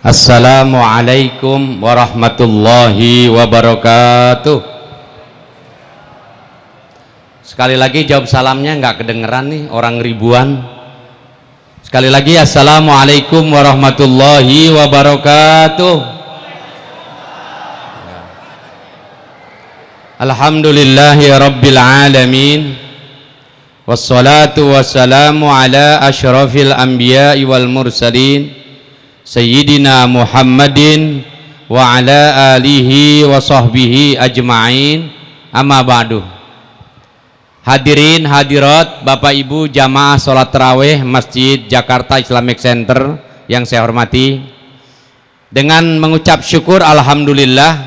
Assalamualaikum warahmatullahi wabarakatuh. Sekali lagi jawab salamnya, nggak kedengeran nih orang ribuan. Sekali lagi assalamualaikum warahmatullahi wabarakatuh. Alhamdulillahi rabbil alamin. Wassalatu wassalamu ala asyrafil anbiya'i wal mursalin Sayyidina Muhammadin wa ala alihi wa sahbihi ajma'in, amma ba'du. Hadirin hadirat, Bapak Ibu jamaah sholat tarawih Masjid Jakarta Islamic Center yang saya hormati, dengan mengucap syukur alhamdulillah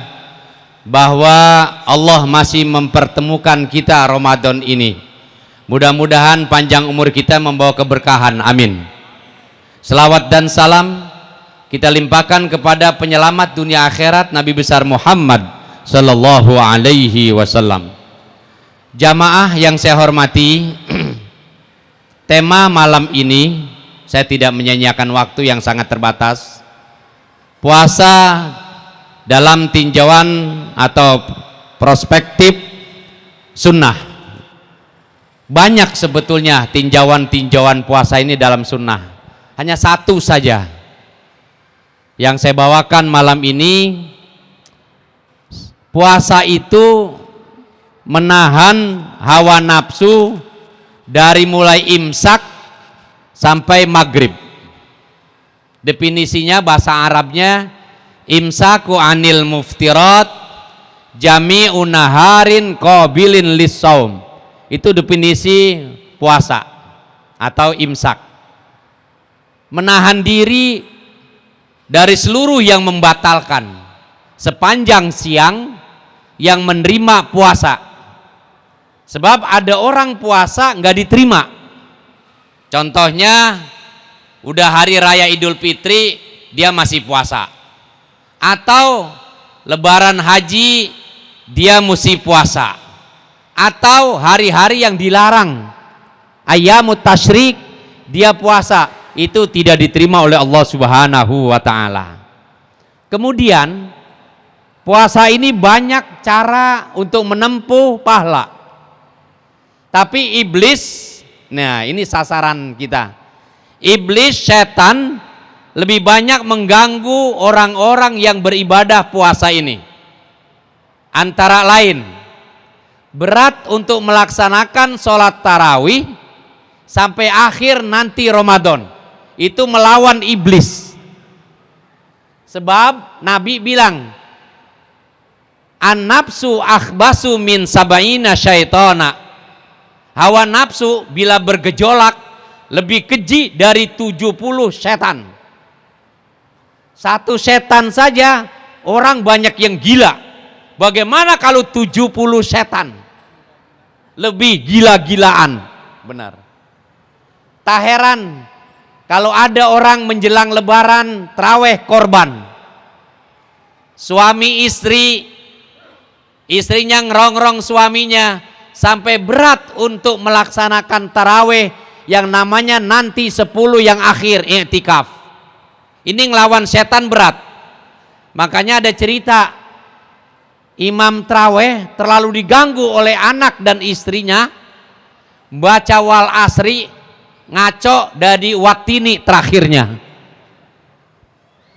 bahwa Allah masih mempertemukan kita Ramadan ini. Mudah-mudahan panjang umur kita membawa keberkahan, amin. Selawat dan salam kita limpahkan kepada penyelamat dunia akhirat Nabi besar Muhammad sallallahu alaihi wasallam. Jamaah yang saya hormati, tema malam ini saya tidak menyanyiakan waktu yang sangat terbatas. Puasa dalam tinjauan atau perspektif sunnah. Banyak sebetulnya tinjauan-tinjauan puasa ini dalam sunnah. Hanya satu saja yang saya bawakan malam ini. Puasa itu menahan hawa nafsu dari mulai imsak sampai maghrib. Definisinya bahasa Arabnya imsaku anil muftirat jami'u naharin qabilin lissaum. Itu definisi puasa atau imsak. Menahan diri dari seluruh yang membatalkan sepanjang siang yang menerima puasa. Sebab ada orang puasa nggak diterima. Contohnya udah hari raya Idul Fitri dia masih puasa, atau lebaran haji dia mesti puasa, atau hari-hari yang dilarang ayyamut tasyrik dia puasa. Itu tidak diterima oleh Allah Subhanahu wa ta'ala. Kemudian puasa ini banyak cara untuk menempuh pahala, tapi iblis, nah ini sasaran kita, iblis setan lebih banyak mengganggu orang-orang yang beribadah puasa ini. Antara lain berat untuk melaksanakan sholat tarawih sampai akhir nanti Ramadan. Itu melawan iblis. Sebab Nabi bilang an-nafsu akhbasu min sabaina syaitana. Hawa nafsu bila bergejolak lebih keji dari 70 setan. Satu setan saja orang banyak yang gila. Bagaimana kalau 70 setan? Lebih gila-gilaan. Benar. Tak heran kalau ada orang menjelang lebaran tarawih korban. Suami istri, istrinya ngerongrong suaminya sampai berat untuk melaksanakan tarawih yang namanya nanti 10 yang akhir i'tikaf. Ini ngelawan setan berat. Makanya ada cerita imam tarawih terlalu diganggu oleh anak dan istrinya, baca wal asri ngaco dari watini terakhirnya.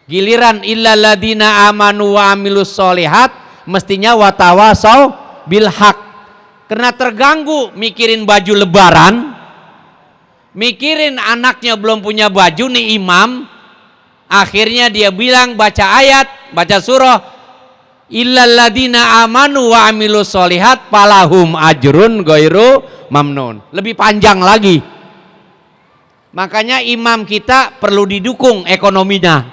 Giliran illal ladina amanu wa amilus solihat mestinya watawasau bil haq. Karena terganggu mikirin baju lebaran, mikirin anaknya belum punya baju nih imam, akhirnya dia bilang baca ayat, baca surah illal ladina amanu wa amilus solihat falahum ajrun ghairu mamnun. Lebih panjang lagi. Makanya imam kita perlu didukung ekonominya,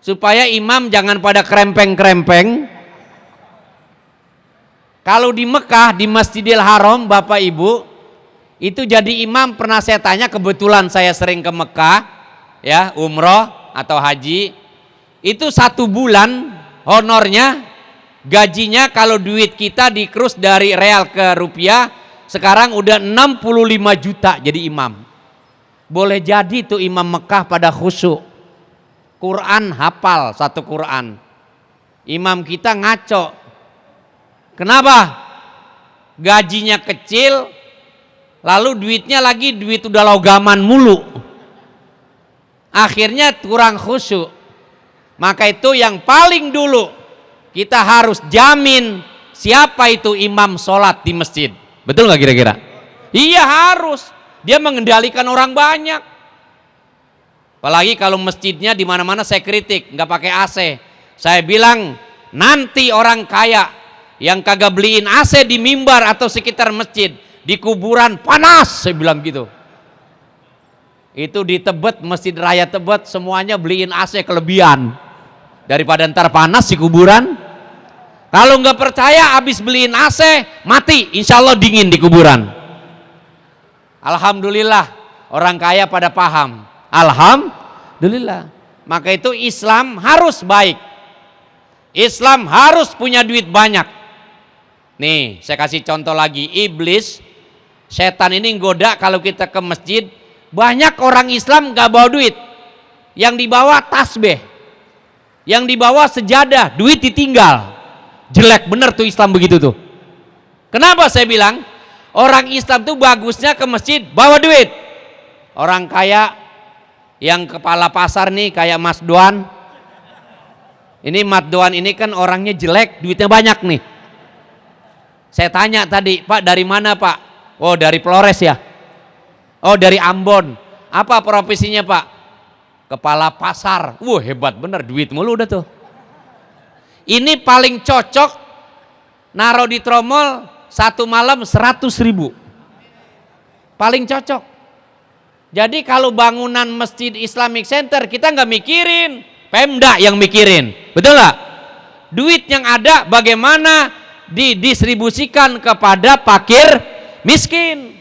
supaya imam jangan pada krempeng-krempeng. Kalau di Mekah, di Masjidil Haram, Bapak Ibu, itu jadi imam pernah saya tanya, kebetulan saya sering ke Mekah, ya umroh atau haji, itu 1 bulan honornya, gajinya kalau duit kita dikrus dari real ke rupiah, sekarang udah 65 juta jadi imam. Boleh jadi tuh imam Mekah pada khusyuk. Quran hafal satu Quran. Imam kita ngaco. Kenapa? Gajinya kecil, lalu duitnya lagi duit udah logaman mulu. Akhirnya kurang khusyuk. Maka itu yang paling dulu kita harus jamin siapa itu imam sholat di masjid. Betul nggak kira-kira? Iya harus. Dia mengendalikan orang banyak. Apalagi kalau masjidnya di mana-mana saya kritik, nggak pakai AC. Saya bilang nanti orang kaya yang kagak beliin AC di mimbar atau sekitar masjid, di kuburan panas, saya bilang gitu. Itu di Tebet, Masjid Raya Tebet, semuanya beliin AC kelebihan. Daripada ntar panas di kuburan. Kalau nggak percaya, habis beliin AC, mati, insya Allah dingin di kuburan. Alhamdulillah, orang kaya pada paham. Alhamdulillah. Maka itu Islam harus baik. Islam harus punya duit banyak. Nih, saya kasih contoh lagi. Iblis, setan ini goda kalau kita ke masjid, banyak orang Islam gak bawa duit. Yang dibawa tasbih, yang dibawa sejadah, duit ditinggal. Jelek bener tuh Islam begitu tuh. Kenapa saya bilang? Orang Islam tuh bagusnya ke masjid bawa duit. Orang kaya yang kepala pasar nih kayak Mas Doan. Ini Mas Doan ini kan orangnya jelek, duitnya banyak nih. Saya tanya tadi, Pak dari mana Pak? Oh dari Flores ya. Oh dari Ambon. Apa profesinya Pak? Kepala pasar. Wah hebat bener, duit mulu udah tuh. Ini paling cocok naruh di tromol satu malam 100.000. Paling cocok. Jadi kalau bangunan Masjid Islamic Center kita nggak mikirin, Pemda yang mikirin, betul nggak? Duit yang ada bagaimana didistribusikan kepada fakir miskin.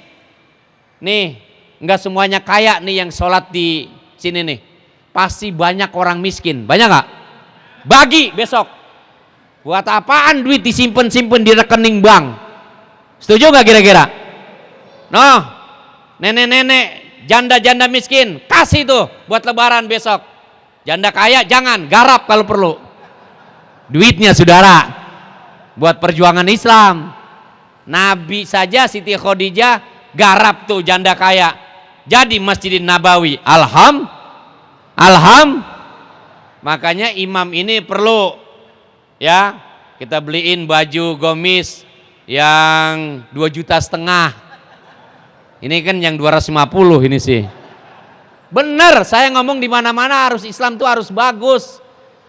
Nih, nggak semuanya kaya nih yang sholat di sini nih. Pasti banyak orang miskin, banyak nggak? Bagi besok. Buat apaan duit disimpan-simpan di rekening bank? Setuju nggak kira-kira? Noh, nenek-nenek, janda-janda miskin, kasih tuh buat lebaran besok. Janda kaya jangan, garap kalau perlu. Duitnya saudara, buat perjuangan Islam. Nabi saja Siti Khadijah garap tuh janda kaya. Jadi Masjidin Nabawi, makanya imam ini perlu ya kita beliin baju gomis yang 2,5 juta. Ini kan yang 250 ini sih. Bener, saya ngomong di mana-mana harus Islam tuh harus bagus.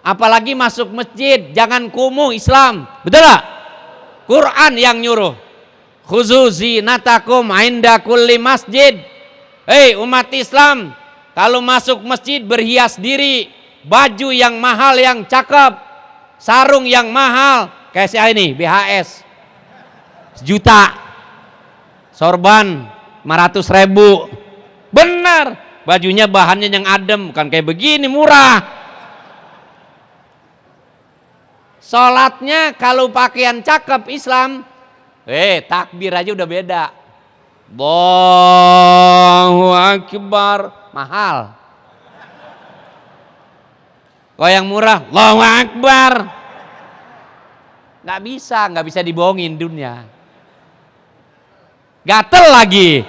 Apalagi masuk masjid, jangan kumuh Islam. Betul gak? Quran yang nyuruh. Khuzu zinatakum inda kulli masjid. Hei umat Islam, kalau masuk masjid berhias diri, baju yang mahal yang cakep, sarung yang mahal, kayak saya ini BHS 1 juta, sorban 500.000. Benar, bajunya bahannya yang adem, bukan kayak begini murah. Sholatnya kalau pakaian cakep Islam, takbir aja udah beda. Allahu Akbar, mahal. Kalau yang murah, Allahu Akbar, nggak bisa dibohongin dunia. Gatel lagi.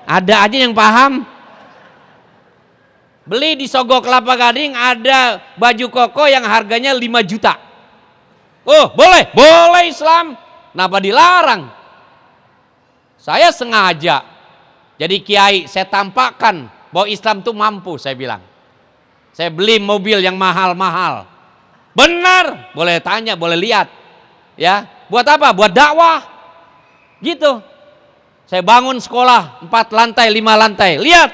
Ada aja yang paham. Beli di Sogo Kelapa Gading ada baju koko yang harganya 5 juta. Oh boleh Islam. Kenapa dilarang? Saya sengaja jadi kiai, saya tampakkan bahwa Islam itu mampu, saya bilang. Saya beli mobil yang mahal-mahal. Benar, boleh tanya, boleh lihat. Ya, buat apa? Buat dakwah. Gitu. Saya bangun sekolah 4 lantai, 5 lantai. Lihat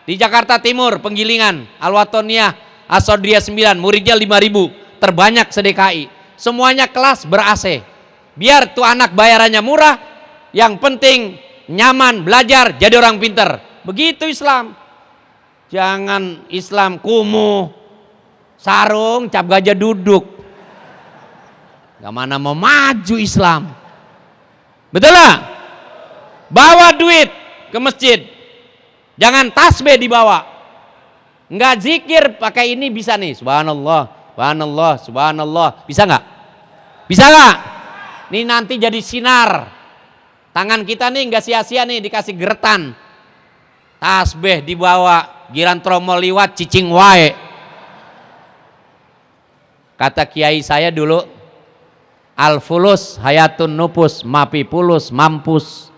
di Jakarta Timur, Penggilingan, Al-Watoniyah, As-Sodriyah 9, muridnya 5.000, terbanyak se-DKI. Semuanya kelas ber-AC. Biar tuh anak bayarannya murah, yang penting nyaman, belajar, jadi orang pinter. Begitu Islam. Jangan Islam kumuh, sarung, cap gajah duduk. Gak mana mau maju Islam. Betul lah? Bawa duit ke masjid. Jangan tasbih dibawa. Nggak zikir pakai ini bisa nih, subhanallah, subhanallah, subhanallah, bisa nggak? Bisa nggak? Nih nanti jadi sinar. Tangan kita nih nggak sia-sia nih dikasih geretan. Tasbih dibawa, giran tromol liwat cicing wae. Kata kiai saya dulu, al-fulus hayatun nupus, mapi pulus mampus.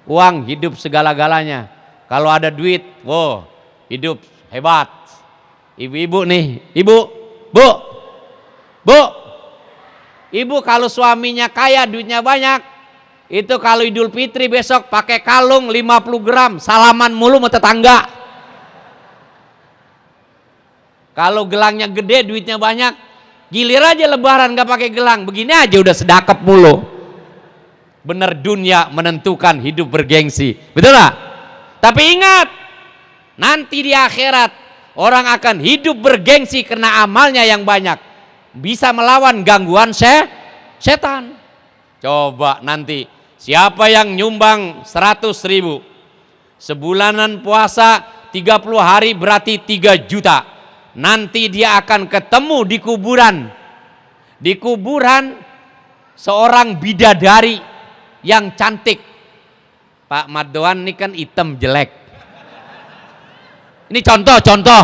Uang hidup segala-galanya. Kalau ada duit, wow, hidup hebat. Ibu-ibu nih, ibu, bu, ibu kalau suaminya kaya, duitnya banyak, itu kalau Idul Fitri besok pakai kalung 50 gram, salaman mulu sama tetangga. Kalau gelangnya gede, duitnya banyak, gilir aja lebaran gak pakai gelang, begini aja udah sedakep mulu. Bener, dunia menentukan hidup bergengsi, betul gak? Tapi ingat, nanti di akhirat orang akan hidup bergengsi karena amalnya yang banyak, bisa melawan gangguan setan. Coba nanti siapa yang nyumbang 100.000, sebulanan puasa 30 hari berarti 3 juta. Nanti dia akan ketemu di kuburan. Di kuburan seorang bidadari yang cantik. Pak Maddoan ini kan hitam jelek. Ini contoh.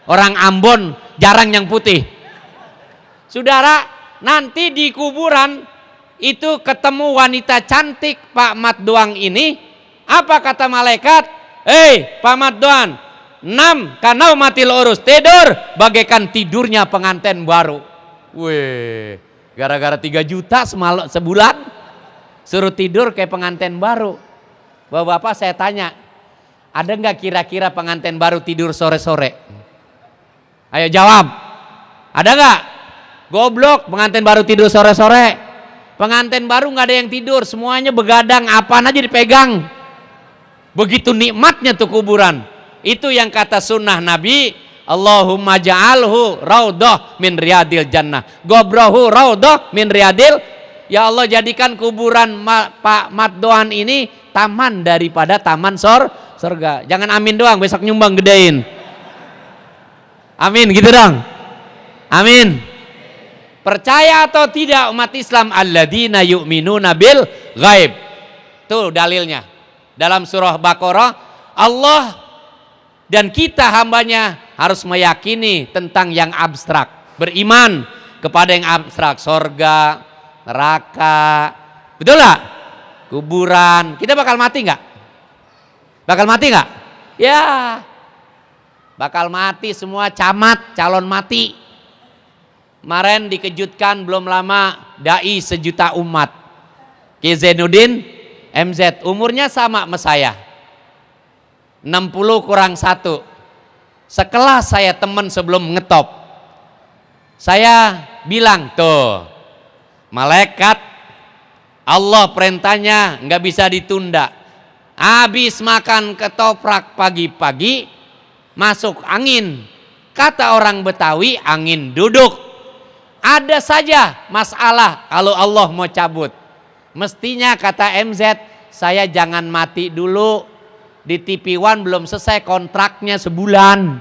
Orang Ambon jarang yang putih. Saudara, nanti di kuburan itu ketemu wanita cantik Pak Maddoan ini. Apa kata malaikat? Pak Maddoan, 6 kanau matil urus, tidur bagaikan tidurnya pengantin baru. Weh, gara-gara 3 juta sebulan suruh tidur kayak pengantin baru. Bapak-bapak saya tanya, ada nggak kira-kira pengantin baru tidur sore-sore? Ayo jawab. Ada nggak? Goblok, pengantin baru tidur sore-sore. Pengantin baru nggak ada yang tidur, semuanya begadang, apaan aja dipegang. Begitu nikmatnya tuh kuburan. Itu yang kata sunnah Nabi, Allahumma ja'alhu raudhah min riyadil jannah, gobrahu raudhah min riyadil. Ya Allah, jadikan kuburan Pak Maddoan ini taman daripada taman surga. Jangan amin doang, besok nyumbang gedein. Amin gitu dong. Amin. Percaya atau tidak umat Islam, alladzina yu'minuna bil ghaib. Tuh dalilnya. Dalam surah Baqarah, Allah dan kita hambanya harus meyakini tentang yang abstrak. Beriman kepada yang abstrak, surga, neraka, betul nggak? Kuburan, kita bakal mati nggak? Bakal mati nggak? Ya, bakal mati semua, camat, calon mati. Kemarin dikejutkan belum lama, dai sejuta umat, Ki Zainuddin MZ, umurnya sama sama saya, 60 kurang 1. Sekelas saya temen sebelum ngetop. Saya bilang, tuh, malaikat Allah perintahnya nggak bisa ditunda. Habis makan ketoprak pagi-pagi masuk angin. Kata orang Betawi, angin duduk. Ada saja masalah kalau Allah mau cabut. Mestinya kata MZ, saya jangan mati dulu. Di TV One belum selesai kontraknya sebulan.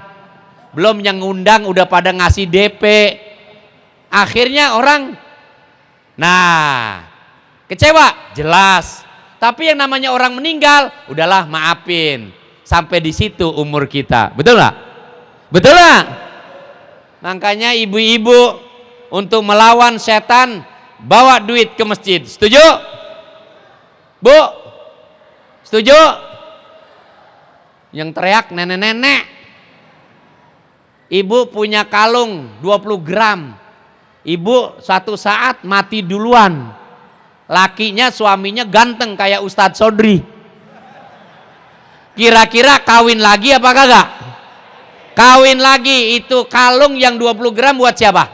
Belum yang ngundang udah pada ngasih DP. Akhirnya orang, nah, kecewa, jelas. Tapi yang namanya orang meninggal, udahlah maafin. Sampai di situ umur kita, betul nggak? Betul nggak? Makanya ibu-ibu untuk melawan setan, bawa duit ke masjid. Setuju? Bu? Setuju? Yang teriak nenek-nenek. Ibu punya kalung 20 gram. Ibu suatu saat mati duluan. Lakinya, suaminya ganteng kayak Ustadz Sodri. Kira-kira kawin lagi apa kagak? Kawin lagi. Itu kalung yang 20 gram buat siapa?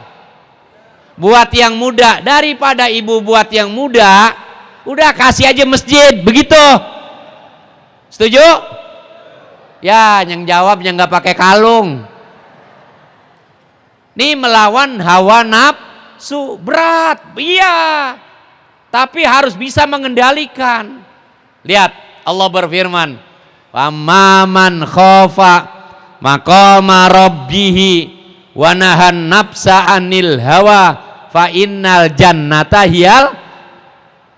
Buat yang muda. Daripada ibu buat yang muda, udah kasih aja masjid. Begitu. Setuju? Ya, yang jawab yang nggak pakai kalung. Ini melawan hawa nafsu, berat, iya. Tapi harus bisa mengendalikan. Lihat, Allah berfirman, "Faman khofa maqama rabbihi wa nahan nafsa anil hawa fa innal jannata hiyal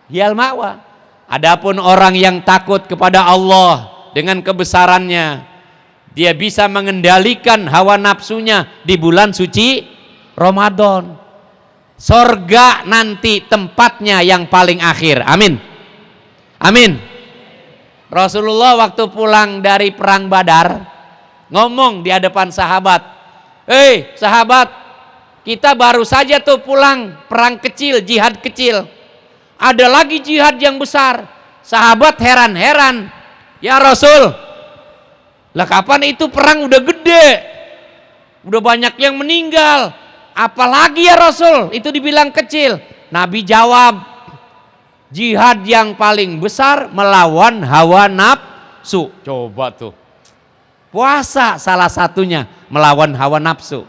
ma'wa. Adapun orang yang takut kepada Allah dengan kebesarannya, dia bisa mengendalikan hawa nafsunya di bulan suci Ramadan. Sorga nanti tempatnya yang paling akhir. Amin. Amin. Rasulullah waktu pulang dari perang Badar ngomong di hadapan sahabat, sahabat, kita baru saja tuh pulang perang kecil, jihad kecil. Ada lagi jihad yang besar. Sahabat heran-heran, ya Rasul, lah kapan itu perang udah gede, udah banyak yang meninggal, apalagi ya Rasul itu dibilang kecil? Nabi jawab, jihad yang paling besar melawan hawa nafsu. Coba tuh, puasa salah satunya melawan hawa nafsu.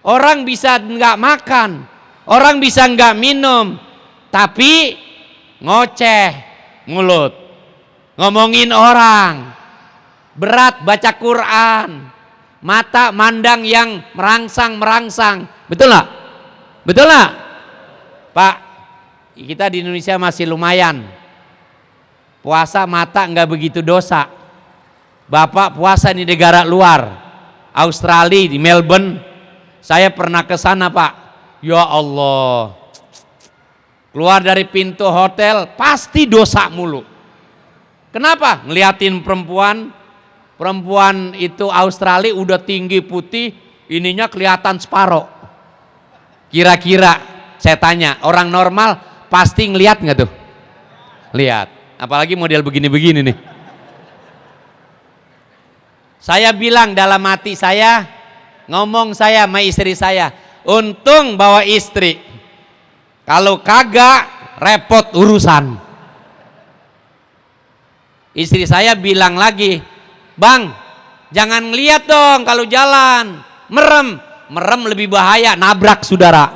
Orang bisa nggak makan, orang bisa nggak minum, tapi ngoceh mulut, ngomongin orang, berat baca Quran, mata mandang yang merangsang. Betul nggak? Betul nggak? Pak, kita di Indonesia masih lumayan. Puasa mata nggak begitu dosa. Bapak puasa di negara luar, Australia, di Melbourne, saya pernah ke sana Pak. Ya Allah, keluar dari pintu hotel pasti dosa mulu. Kenapa? Ngeliatin perempuan itu Australia udah tinggi putih, ininya kelihatan separoh. Kira-kira saya tanya, orang normal pasti ngeliat nggak tuh? Lihat, apalagi model begini-begini nih. Saya bilang dalam hati saya, ngomong saya sama istri saya, untung bawa istri, kalau kagak repot urusan. Istri saya bilang lagi, bang jangan ngeliat dong kalau jalan, merem lebih bahaya, nabrak saudara.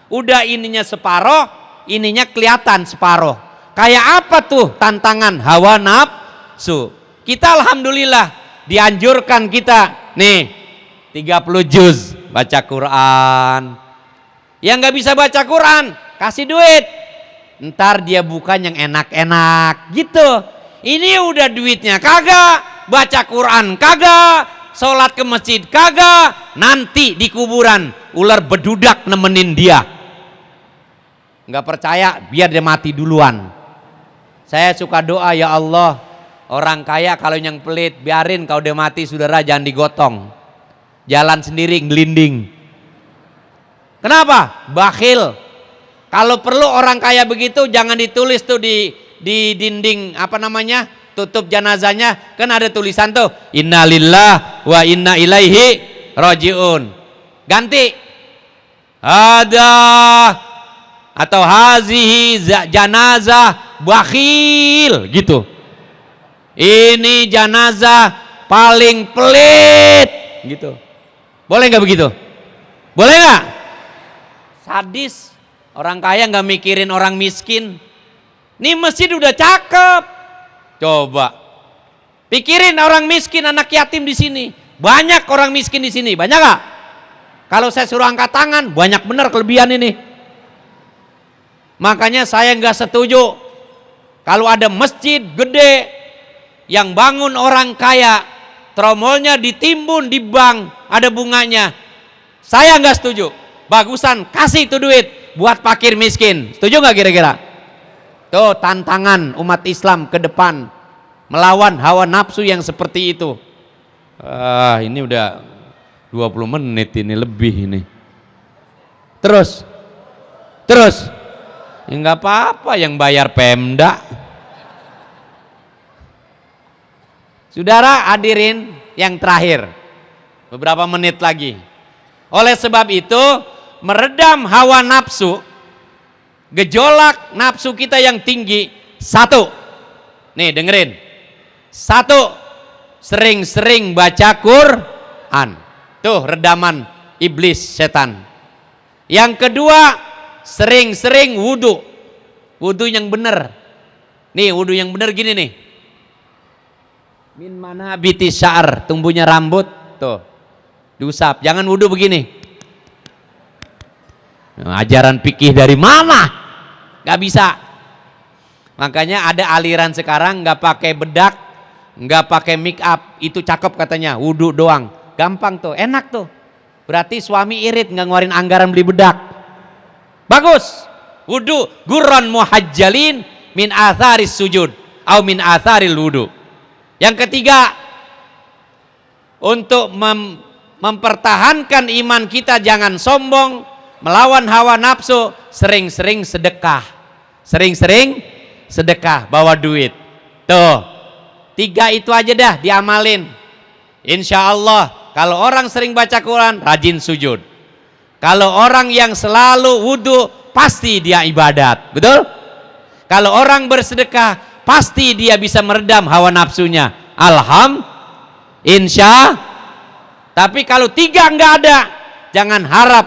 Udah ininya separoh, ininya kelihatan separoh. Kayak apa tuh tantangan hawa nafsu? Kita alhamdulillah dianjurkan kita nih 30 juz baca Quran. Yang nggak bisa baca Quran kasih duit, ntar dia bukan yang enak-enak gitu. Ini udah duitnya kagak, baca Quran kagak, sholat ke masjid kagak, nanti di kuburan ular bedudak nemenin dia. Nggak percaya biar dia mati duluan. Saya suka doa, ya Allah, orang kaya kalau yang pelit biarin, kalau dia mati saudara jangan digotong, jalan sendiri ngelinding. Kenapa? Bakhil. Kalau perlu orang kaya begitu jangan ditulis tuh di dinding apa namanya, tutup jenazahnya, kan ada tulisan tuh innalillah wa inna ilaihi rajiun. Ganti ada atau hazihi janazah bakhil gitu. Ini jenazah paling pelit gitu. Boleh nggak begitu? Boleh nggak? Sadis. Orang kaya nggak mikirin orang miskin. Nih masjid udah cakep. Coba pikirin orang miskin, anak yatim di sini. Banyak orang miskin di sini, banyak gak? Kalau saya suruh angkat tangan, banyak bener kelebihan ini. Makanya saya nggak setuju kalau ada masjid gede yang bangun orang kaya, tromolnya ditimbun di bank, ada bunganya. Saya nggak setuju. Bagusan kasih itu duit buat fakir miskin. Setuju nggak kira-kira? Tuh tantangan umat Islam ke depan melawan hawa nafsu yang seperti itu. Ini udah 20 menit ini lebih ini. Terus ya nggak apa-apa, yang bayar Pemda. Saudara hadirin yang terakhir, beberapa menit lagi. Oleh sebab itu, meredam hawa nafsu, gejolak nafsu kita yang tinggi. Satu, nih dengerin. Satu, sering-sering baca Quran. Tuh redaman iblis setan. Yang kedua, sering-sering wudu. Wudu yang benar. Nih wudu yang benar gini nih. Min mana biti sya'ar, tumbuhnya rambut tuh diusap. Jangan wudu begini. Ajaran fikih dari mana? Gak bisa. Makanya ada aliran sekarang nggak pakai bedak, nggak pakai make up, itu cakep katanya, wudu doang. Gampang tuh, enak tuh. Berarti suami irit nggak ngeluarin anggaran beli bedak. Bagus. Wudu gurran muhajjalin min atharis sujud au min atharil wudu. Yang ketiga, untuk mempertahankan iman kita jangan sombong, melawan hawa nafsu, sering-sering sedekah. Sering-sering sedekah, bawa duit. Tuh, 3 itu aja dah diamalin. Insya Allah, kalau orang sering baca Quran, rajin sujud. Kalau orang yang selalu wudhu, pasti dia ibadat. Betul? Kalau orang bersedekah, pasti dia bisa meredam hawa nafsunya. Insya. Tapi kalau 3 nggak ada, jangan harap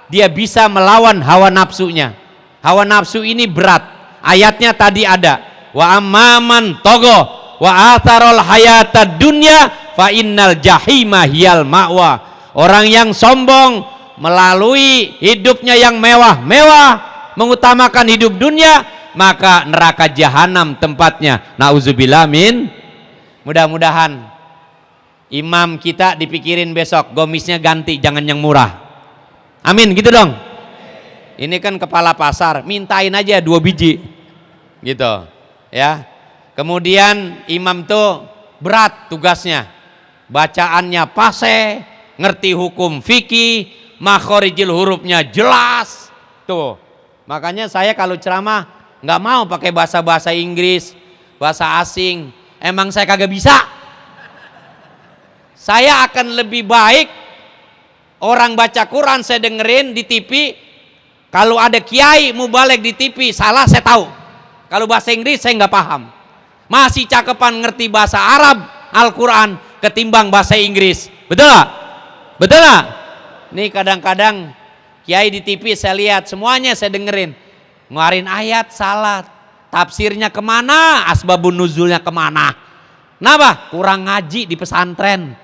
dia bisa melawan hawa nafsunya. Hawa nafsu ini berat. Ayatnya tadi ada, wa amman togo wa atharul hayatad dunya fa innal jahima hiyal ma'wa. Orang yang sombong melalui hidupnya yang mewah-mewah, mengutamakan hidup dunia, maka neraka jahanam tempatnya. Nauzubillah min. Mudah-mudahan imam kita dipikirin besok gomisnya ganti, jangan yang murah. Amin, gitu dong. Ini kan kepala pasar, mintain aja 2 biji gitu ya. Kemudian imam tuh berat tugasnya, bacaannya fase, ngerti hukum fikih, makhorijil hurufnya jelas tuh. Makanya saya kalau ceramah nggak mau pakai bahasa Inggris, bahasa asing. Emang saya kagak bisa. Saya akan lebih baik orang baca Quran saya dengerin di TV. Kalau ada kiai mubalek di TV salah saya tahu. Kalau bahasa Inggris saya nggak paham. Masih cakepan ngerti bahasa Arab Al-Quran ketimbang bahasa Inggris. Betul nggak? Betul nggak? Nih kadang-kadang kiai di TV saya lihat semuanya saya dengerin, ngeluarin ayat salah, tafsirnya kemana, asbabun nuzulnya kemana. Kenapa? Kurang ngaji di pesantren.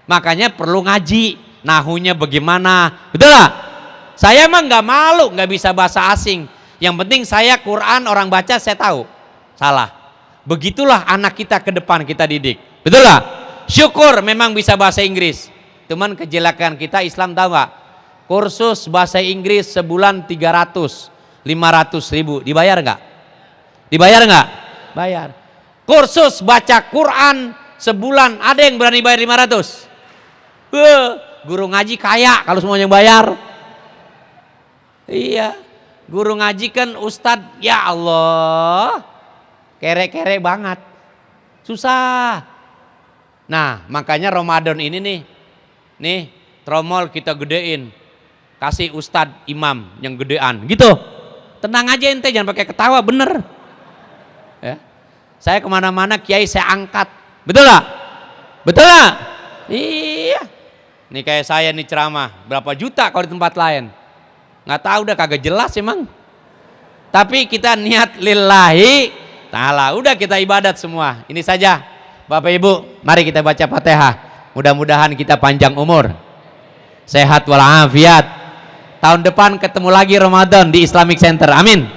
Makanya perlu ngaji, nahunya bagaimana. Betul nggak? Saya emang nggak malu nggak bisa bahasa asing. Yang penting saya Quran orang baca saya tahu. Salah. Begitulah anak kita ke depan kita didik. Betul nggak? Syukur memang bisa bahasa Inggris. Cuman kejelekan kita Islam tahu nggak? Kursus bahasa Inggris sebulan 500 ribu. Dibayar nggak? Dibayar nggak? Bayar. Kursus baca Quran sebulan ada yang berani bayar 500? Guru ngaji kaya kalau semuanya bayar. Iya, guru ngaji kan ustadz, ya Allah, kere-kere banget, susah. Nah makanya Ramadan ini nih tromol kita gedein, kasih ustadz imam yang gedean gitu. Tenang aja ente, jangan pakai ketawa, bener ya. Saya kemana-mana kiai saya angkat, betul gak? Betul gak? Iya. Nih kayak saya nih ceramah berapa juta kalau di tempat lain, nggak tahu, udah kagak jelas emang. Tapi kita niat lillahi ta'ala, udah kita ibadat semua. Ini saja Bapak Ibu, mari kita baca Fatihah. Mudah-mudahan kita panjang umur, sehat walafiat. Tahun depan ketemu lagi Ramadan di Islamic Center, amin.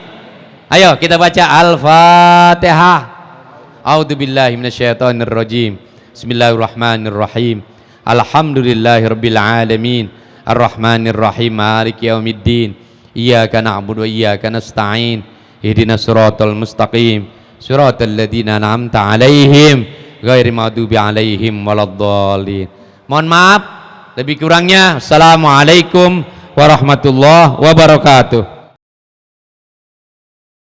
Ayo kita baca Al-Fatihah. A'udzubillahi minasyaitonirrajim. Bismillahirrahmanirrahim. Alhamdulillahirabbil alamin. Ar-Rahmanir-Rahim. Maliki yaumiddin. Iyyaka na'budu wa iyyaka nasta'in. Ihdinas siratal mustaqim. Siratal ladzina an'amta 'alaihim ghairil maghdubi 'alaihim waladdallin. Mohon maaf lebih kurangnya. Assalamualaikum warahmatullahi wabarakatuh.